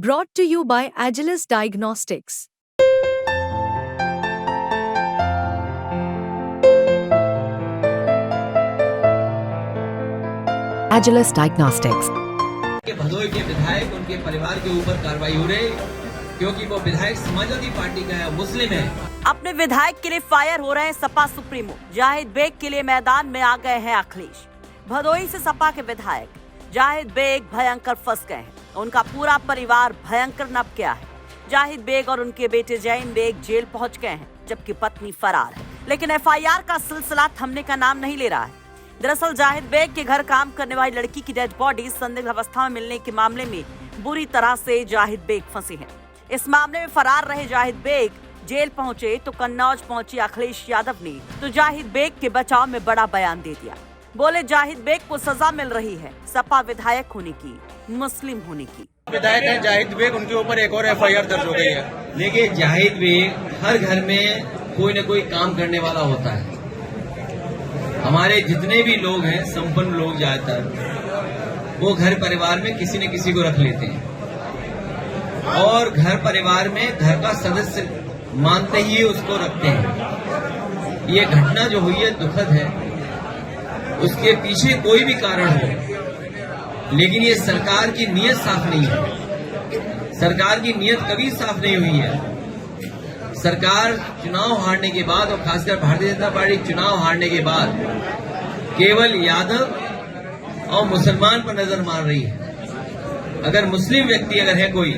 Brought to you by Agilus Diagnostics. Agilus Diagnostics. Bhadohi के विधायक उनके परिवार के ऊपर कार्रवाई हो रही क्योंकि वो विधायक समाजवादी पार्टी का है, मुस्लिम है। अपने विधायक के लिए फायर हो रहे हैं सपा सुप्रीमो जाहिद बेग के लिए मैदान में आ गए हैं अखिलेश। भदोही से सपा के विधायक जाहिद बेग भयंकर फंस गए हैं। उनका पूरा परिवार भयंकर नप गया है। जाहिद बेग और उनके बेटे जैन बेग जेल पहुंच गए हैं जबकि पत्नी फरार है, लेकिन एफआईआर का सिलसिला थमने का नाम नहीं ले रहा है। दरअसल जाहिद बेग के घर काम करने वाली लड़की की डेड बॉडी संदिग्ध अवस्था में मिलने के मामले में बुरी तरह से जाहिद बेग फंसे हैं। इस मामले में फरार रहे जाहिद बेग जेल पहुंचे तो कन्नौज पहुंचे अखिलेश यादव ने तो जाहिद बेग के बचाव में बड़ा बयान दे दिया। बोले जाहिद बेग को सजा मिल रही है सपा विधायक होने की, मुस्लिम होने की। विधायक है जाहिद बेग, उनके ऊपर एक और एफआईआर दर्ज हो गई है। देखिए, जाहिद बेग हर घर में कोई न कोई काम करने वाला होता है। हमारे जितने भी लोग हैं, संपन्न लोग ज्यादातर, वो घर परिवार में किसी न किसी को रख लेते हैं और घर परिवार में घर का सदस्य मानते ही उसको रखते हैं। ये घटना जो हुई है दुखद है, उसके पीछे कोई भी कारण हो, लेकिन ये सरकार की नीयत साफ नहीं है। सरकार की नीयत कभी साफ नहीं हुई है। सरकार चुनाव हारने के बाद और खासकर भारतीय जनता पार्टी चुनाव हारने के बाद केवल यादव और मुसलमान पर नजर मार रही है। अगर मुस्लिम व्यक्ति अगर है कोई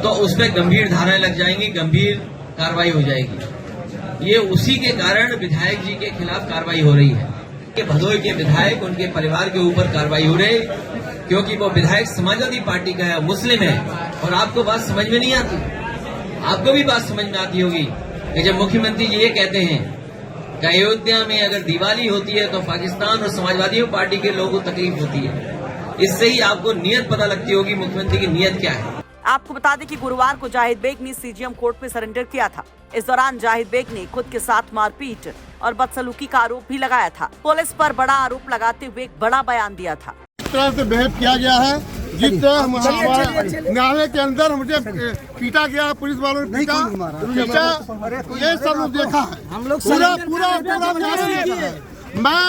तो उसमें गंभीर धाराएं लग जाएंगी, गंभीर कार्रवाई हो जाएगी। ये उसी के कारण विधायक जी के खिलाफ कार्रवाई हो रही है कि भदोही के विधायक उनके परिवार के ऊपर कार्रवाई हो रही क्योंकि वो विधायक समाजवादी पार्टी का है, मुस्लिम है। और आपको बात समझ में नहीं आती, आपको भी बात समझ में आती होगी कि जब मुख्यमंत्री जी ये कहते हैं कि अयोध्या में अगर दिवाली होती है तो पाकिस्तान और समाजवादी पार्टी के लोगों को तकलीफ होती है। इससे ही आपको नीयत पता लगती होगी मुख्यमंत्री की नीयत क्या है। आपको बता दें कि गुरुवार को जाहिद बेग ने सीजीएम कोर्ट में सरेंडर किया था। इस दौरान जाहिद बेग ने खुद के साथ मारपीट और बदसलूकी का आरोप भी लगाया था। पुलिस पर बड़ा आरोप लगाते हुए एक बड़ा बयान दिया था। इस तरह से बिहेव किया गया है जिस तरह न्यायालय के अंदर मुझे पीटा गया, पुलिस वालों ने पीटा, ये सब देखा है। हम लोग पूरा मैं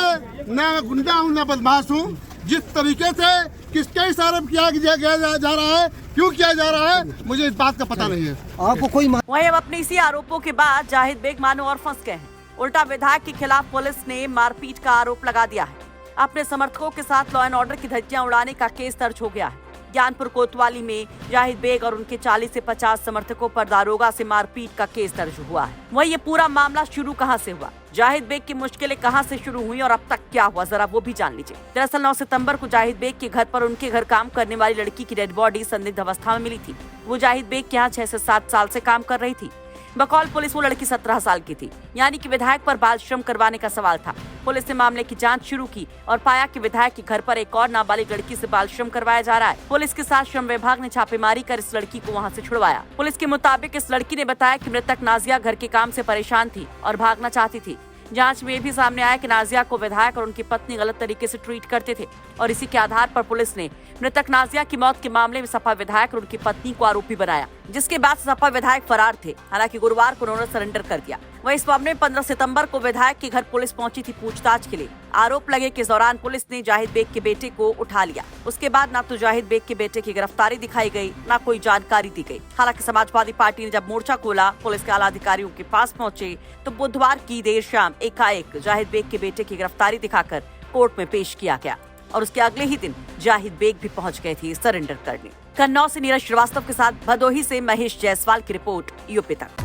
न गुंडा हूँ न बदमाश हूँ। जिस तरीके से किसके इशारे किया जा रहा है, क्यों किया जा रहा है, मुझे इस बात का पता नहीं है। आपको कोई वहीं अब अपने इसी आरोपों के बाद जाहिद बेग मानो और फंस गए हैं। उल्टा विधायक के खिलाफ पुलिस ने मारपीट का आरोप लगा दिया है। अपने समर्थकों के साथ लॉ एंड ऑर्डर की धज्जियां उड़ाने का केस दर्ज हो गया है। ज्ञानपुर कोतवाली में जाहिद बेग और उनके 40 से 50 समर्थकों पर दारोगा से मारपीट का केस दर्ज हुआ है। वही ये पूरा मामला शुरू कहां से हुआ, जाहिद बेग की मुश्किलें कहां से शुरू हुई और अब तक क्या हुआ, जरा वो भी जान लीजिए। दरअसल 9 सितंबर को जाहिद बेग के घर पर उनके घर काम करने वाली लड़की की डेड बॉडी संदिग्ध अवस्था में मिली थी। वो जाहिद बेग के यहाँ 6 से 7 साल से काम कर रही थी। बकौल पुलिस वो लड़की 17 साल की थी, यानी कि विधायक पर बाल श्रम करवाने का सवाल था। पुलिस ने मामले की जांच शुरू की और पाया कि विधायक के घर पर एक और नाबालिग लड़की से बाल श्रम करवाया जा रहा है। पुलिस के साथ श्रम विभाग ने छापेमारी कर इस लड़की को वहां से छुड़वाया। पुलिस के मुताबिक इस लड़की ने बताया कि मृतक नाजिया घर के काम से परेशान थी और भागना चाहती थी। जांच में ये भी सामने आया कि नाजिया को विधायक और उनकी पत्नी गलत तरीके से ट्रीट करते थे और इसी के आधार पर पुलिस ने मृतक नाजिया की मौत के मामले में सपा विधायक और उनकी पत्नी को आरोपी बनाया, जिसके बाद सपा विधायक फरार थे। हालांकि गुरुवार को उन्होंने सरेंडर कर दिया। वहीं इस मामले में 15 सितंबर को विधायक के घर पुलिस पहुंची थी पूछताछ के लिए। आरोप लगे कि इस दौरान पुलिस ने जाहिद बेग के बेटे को उठा लिया। उसके बाद न तो जाहिद बेग के बेटे की गिरफ्तारी दिखाई गई, न कोई जानकारी दी गई। हालांकि समाजवादी पार्टी ने जब मोर्चा खोला, पुलिस के आला अधिकारियों के पास पहुंचे तो बुधवार की देर शाम एकाएक जाहिद बेग के बेटे की गिरफ्तारी दिखाकर कोर्ट में पेश किया गया और उसके अगले ही दिन जाहिद बेग भी पहुंच गए थे सरेंडर करने। कन्नौज से नीरज श्रीवास्तव के साथ भदोही से महेश जायसवाल की रिपोर्ट, यूपी तक।